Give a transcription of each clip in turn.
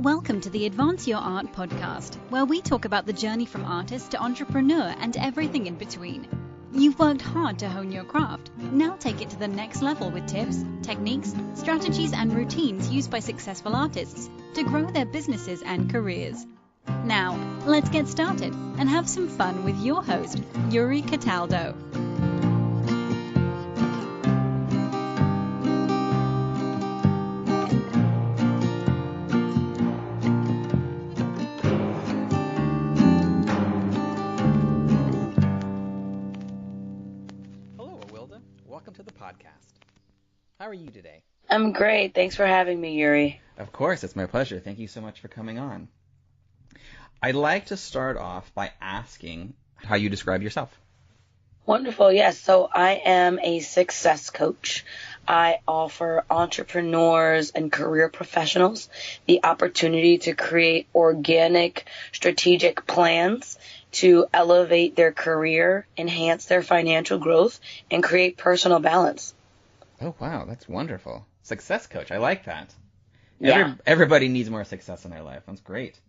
Welcome to the Advance Your Art podcast, where we talk about the journey from artist to entrepreneur and everything in between. You've worked hard to hone your craft. Now take it to the next level with tips, techniques, strategies, and routines used by successful artists to grow their businesses and careers. Now, let's get started and have some fun with your host, Yuri Cataldo. Welcome to the podcast. How are you today? I'm great. Thanks for having me, Yuri. Of course, it's my pleasure. Thank you so much for coming on. I'd like to start off by asking how you describe yourself. Wonderful. Yes. So I am a success coach. I offer entrepreneurs and career professionals the opportunity to create organic, strategic plans to elevate their career, enhance their financial growth, and create personal balance. Oh, wow. That's wonderful. Success coach. I like that. Yeah. Everybody needs more success in their life. That's great.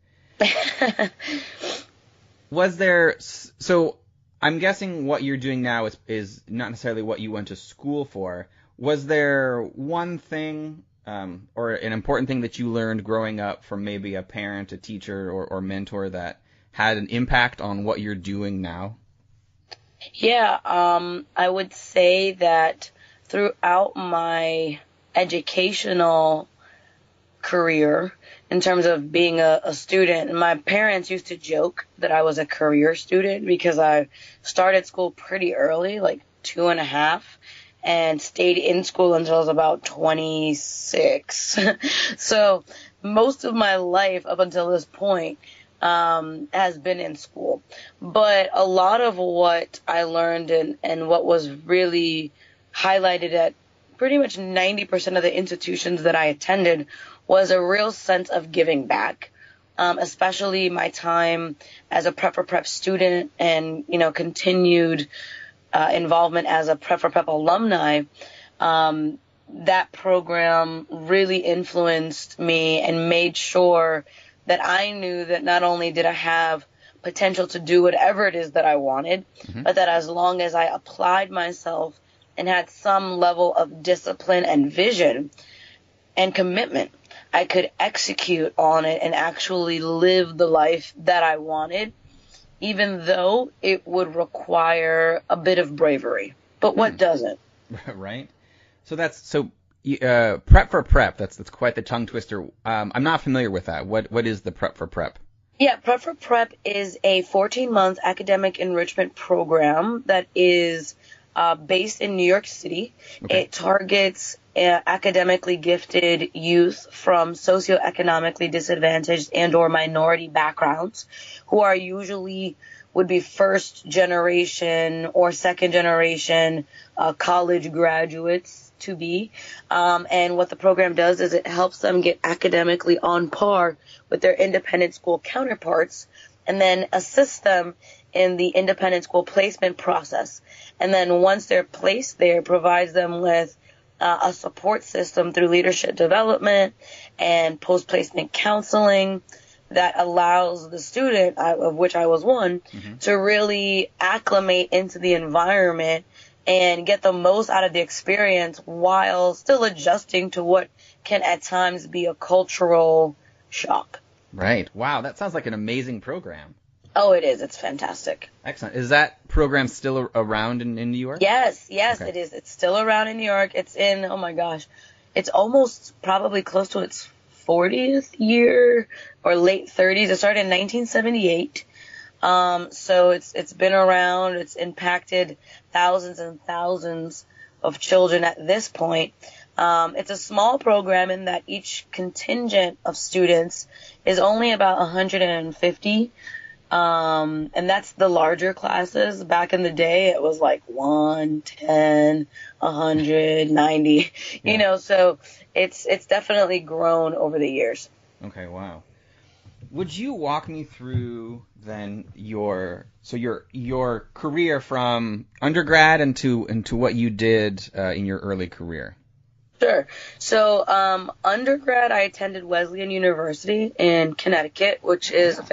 So I'm guessing what you're doing now is not necessarily what you went to school for. Was there one thing or an important thing that you learned growing up from maybe a parent, a teacher, or mentor that had an impact on what you're doing now? Yeah, I would say that throughout my educational career, in terms of being a student, my parents used to joke that I was a career student because I started school pretty early, like 2.5, and stayed in school until I was about 26. So most of my life up until this point has been in school. But a lot of what I learned and what was really highlighted at pretty much 90% of the institutions that I attended was a real sense of giving back, especially my time as a Prep for Prep student and, continued involvement as a Prep for Prep alumni. That program really influenced me and made sure that I knew that not only did I have potential to do whatever it is that I wanted, but that as long as I applied myself and had some level of discipline and vision and commitment, I could execute on it and actually live the life that I wanted, even though it would require a bit of bravery. But what doesn't? Right. Prep for Prep, that's quite the tongue twister. I'm not familiar with that. What is the Prep for Prep? Yeah, Prep for Prep is a 14-month academic enrichment program that is based in New York City. Okay. It targets academically gifted youth from socioeconomically disadvantaged and or minority backgrounds who are usually would be first generation or second generation college graduates to be. And what the program does is it helps them get academically on par with their independent school counterparts and then assists them in the independent school placement process. And then once they're placed there, provides them with a support system through leadership development and post-placement counseling that allows the student, of which I was one, to really acclimate into the environment and get the most out of the experience while still adjusting to what can at times be a cultural shock. Right. Wow, that sounds like an amazing program. Oh, it is. It's fantastic. Excellent. Is that program still around in New York? Yes, okay. It is. It's still around in New York. It's in, oh my gosh, it's almost probably close to its 40th year or late 30s. It started in 1978. So it's been around. It's impacted thousands and thousands of children at this point. It's a small program in that each contingent of students is only about 150. And that's the larger classes. Back in the day, it was like 110, 190, so it's definitely grown over the years. Okay. Wow. Would you walk me through then your career from undergrad into what you did in your early career? Sure. So, undergrad, I attended Wesleyan University in Connecticut, which is a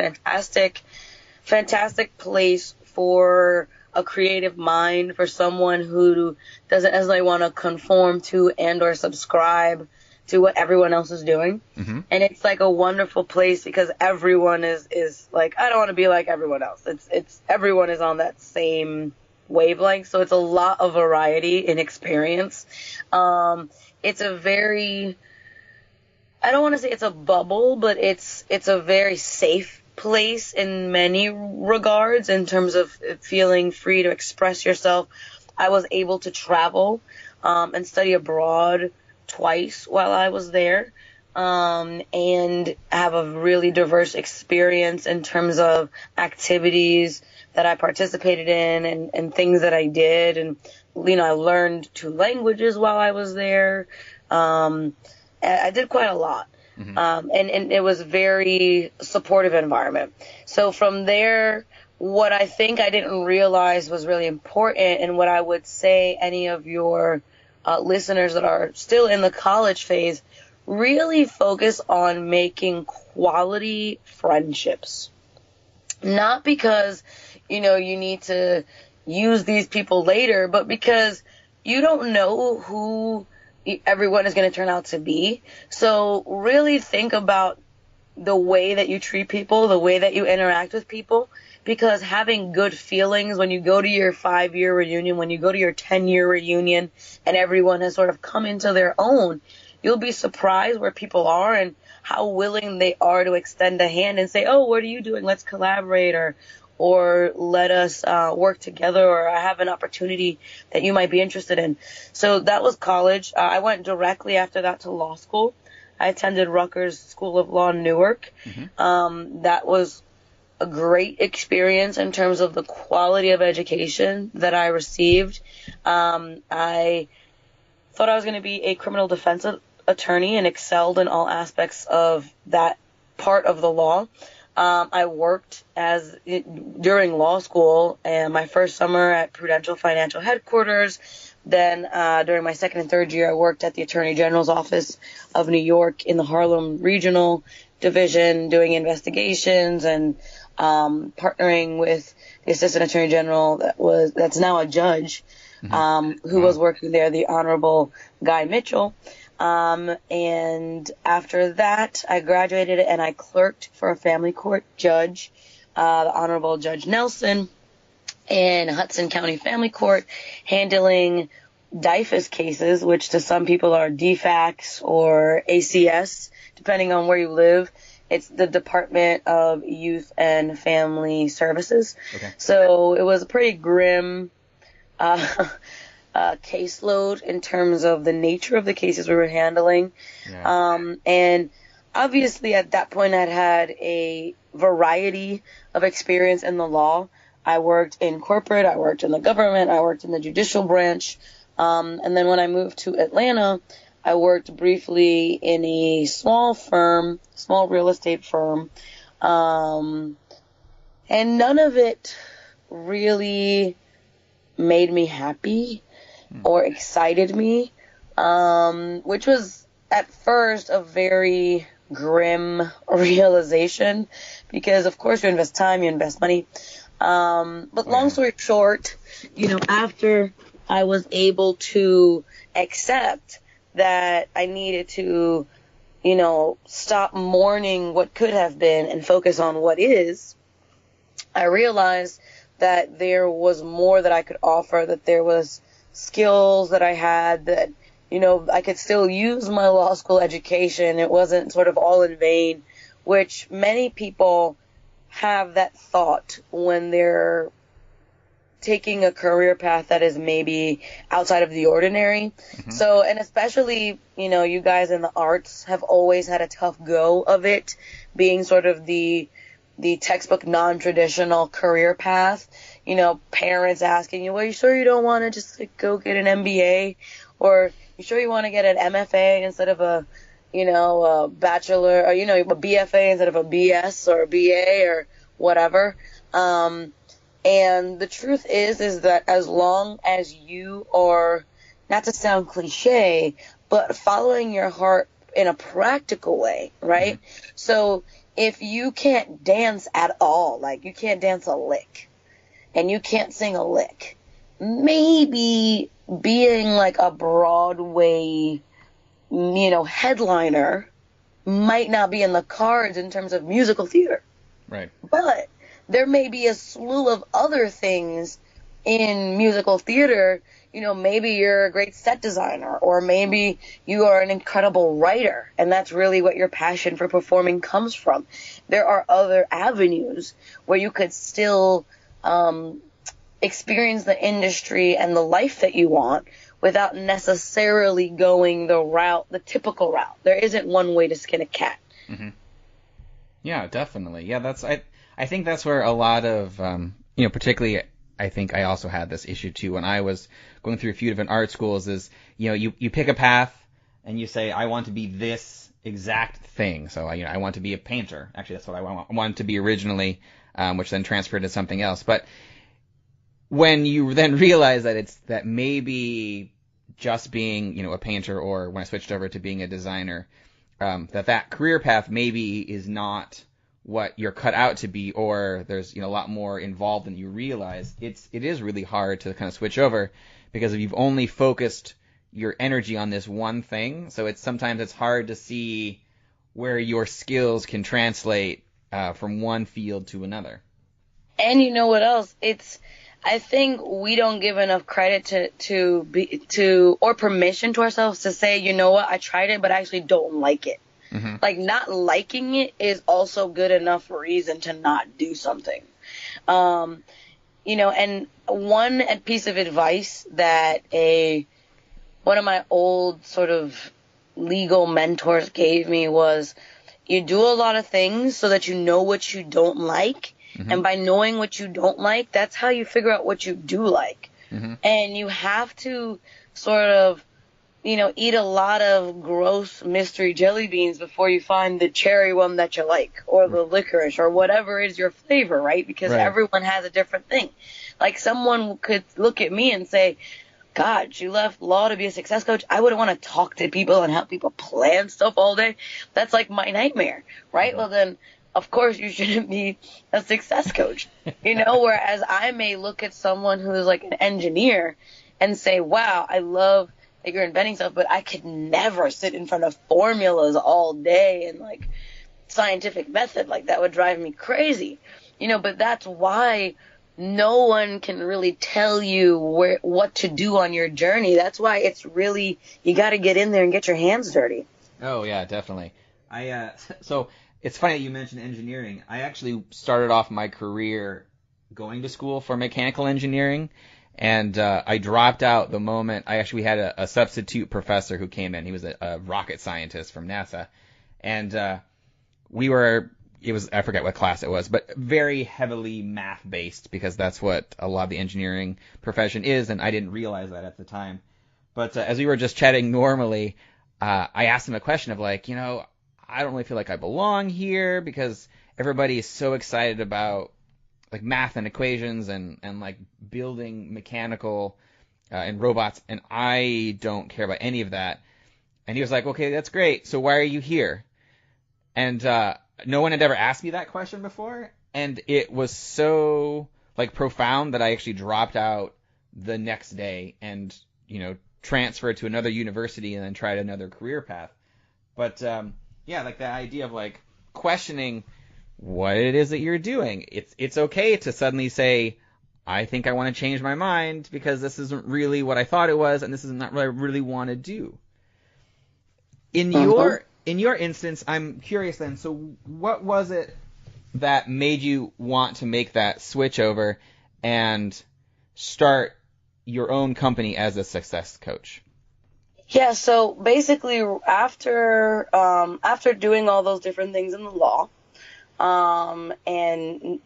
fantastic place for a creative mind, for someone who doesn't necessarily want to conform to and or subscribe to what everyone else is doing. Mm-hmm. And it's like a wonderful place because everyone is like, I don't want to be like everyone else. It's everyone is on that same wavelength. So it's a lot of variety in experience. It's a very, I don't want to say it's a bubble, but it's a very safe place in many regards in terms of feeling free to express yourself. I was able to travel and study abroad twice while I was there, and have a really diverse experience in terms of activities that I participated in and things that I did. And, I learned 2 languages while I was there. I did quite a lot. Mm-hmm. And it was a very supportive environment. So from there, what I think I didn't realize was really important, and what I would say any of your listeners that are still in the college phase, really focus on making quality friendships. Not because, you need to use these people later, but because you don't know who everyone is going to turn out to be. So really think about the way that you treat people, the way that you interact with people, because having good feelings when you go to your 5-year reunion, when you go to your 10-year reunion, and everyone has sort of come into their own, you'll be surprised where people are and how willing they are to extend a hand and say, oh, what are you doing? Let's collaborate, or let us work together, or I have an opportunity that you might be interested in. So that was college. I went directly after that to law school. I attended Rutgers School of Law in Newark. Mm-hmm. That was a great experience in terms of the quality of education that I received. I thought I was going to be a criminal defense attorney and excelled in all aspects of that part of the law. I worked during law school, and my first summer at Prudential Financial Headquarters. Then during my second and third year, I worked at the Attorney General's Office of New York in the Harlem Regional Division, doing investigations and partnering with the Assistant Attorney General that's now a judge, who was working there, the Honorable Guy Mitchell. And after that, I graduated and I clerked for a family court judge, the Honorable Judge Nelson, in Hudson County Family Court, handling DIFAS cases, which to some people are DFACS or ACS, depending on where you live. It's the Department of Youth and Family Services. Okay. So it was a pretty grim caseload in terms of the nature of the cases we were handling. Yeah. And obviously at that point I'd had a variety of experience in the law. I worked in corporate, I worked in the government, I worked in the judicial branch. And then when I moved to Atlanta, I worked briefly in a small real estate firm. And none of it really made me happy or excited me, which was at first a very grim realization because, of course, you invest time, you invest money. But long story short, after I was able to accept that I needed to, stop mourning what could have been and focus on what is, I realized that there was more that I could offer, that there was skills that I had that, I could still use my law school education. It wasn't sort of all in vain, which many people have that thought when they're taking a career path that is maybe outside of the ordinary. Mm-hmm. So, and especially, you guys in the arts have always had a tough go of it, being sort of the textbook non-traditional career path. Parents asking you, well, you sure you don't want to just go get an MBA? Or you sure you want to get an MFA instead of a bachelor, or, a BFA instead of a BS or a BA or whatever. And the truth is that as long as you are not to sound cliche, but following your heart in a practical way, right? Mm-hmm. So if you can't dance at all, like you can't dance a lick and you can't sing a lick, maybe being like a Broadway, headliner might not be in the cards in terms of musical theater. Right. But there may be a slew of other things in musical theater. Maybe you're a great set designer, or maybe you are an incredible writer, and that's really what your passion for performing comes from. There are other avenues where you could still experience the industry and the life that you want without necessarily going the typical route. There isn't one way to skin a cat. Mm-hmm. Yeah, definitely. Yeah, I think that's where a lot of, particularly, I think I also had this issue too when I was going through a few different art schools is, you pick a path and you say, I want to be this exact thing. So, I want to be a painter. Actually, that's what I wanted to be originally, which then transferred to something else. But when you then realize that maybe just being, a painter, or when I switched over to being a designer, that career path maybe is not what you're cut out to be, or there's a lot more involved than you realize. It is really hard to kind of switch over, because if you've only focused your energy on this one thing, so sometimes it's hard to see where your skills can translate from one field to another. And you know what else? I think we don't give enough credit or permission to ourselves to say, you know what, I tried it, but I actually don't like it. Mm-hmm. Like, not liking it is also good enough reason to not do something. And one piece of advice that one of my old sort of legal mentors gave me was, you do a lot of things so that you know what you don't like. Mm-hmm. And by knowing what you don't like, that's how you figure out what you do like. Mm-hmm. And you have to sort of, eat a lot of gross mystery jelly beans before you find the cherry one that you like, or the licorice, or whatever is your flavor, right? Because everyone has a different thing. Like, someone could look at me and say, God, you left law to be a success coach. I wouldn't want to talk to people and help people plan stuff all day. That's like my nightmare, right? Mm-hmm. Well, then, of course, you shouldn't be a success coach, whereas I may look at someone who is like an engineer and say, wow, I love that you're inventing stuff, but I could never sit in front of formulas all day and like scientific method. Like, that would drive me crazy, but that's why no one can really tell you what to do on your journey. That's why it's really, you got to get in there and get your hands dirty. Oh yeah, definitely. So it's funny that you mentioned engineering. I actually started off my career going to school for mechanical engineering, and I dropped out the moment we had a substitute professor who came in. He was a rocket scientist from NASA, and I forget what class it was, but very heavily math-based, because that's what a lot of the engineering profession is, and I didn't realize that at the time. But as we were just chatting normally, I asked him a question of like, I don't really feel like I belong here, because everybody is so excited about like math and equations and like building mechanical and robots, and I don't care about any of that. And he was like, okay, that's great. So why are you here? And no one had ever asked me that question before, and it was so like profound that I actually dropped out the next day and transferred to another university and then tried another career path. But like the idea of like questioning what it is that you're doing. It's okay to suddenly say, I think I want to change my mind because this isn't really what I thought it was, and this is not what I really want to do. In your instance, I'm curious then, so what was it that made you want to make that switch over and start your own company as a success coach? Yeah, so basically after doing all those different things in the law, and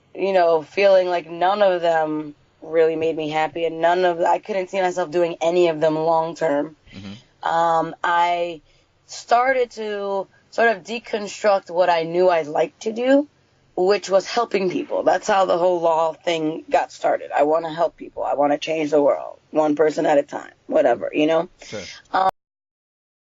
feeling like none of them really made me happy, and I couldn't see myself doing any of them long term. Mm-hmm. I started to sort of deconstruct what I knew I'd like to do which was helping people. That's how the whole law thing got started. I want to help people. I want to change the world, one person at a time, whatever, you know? Sure.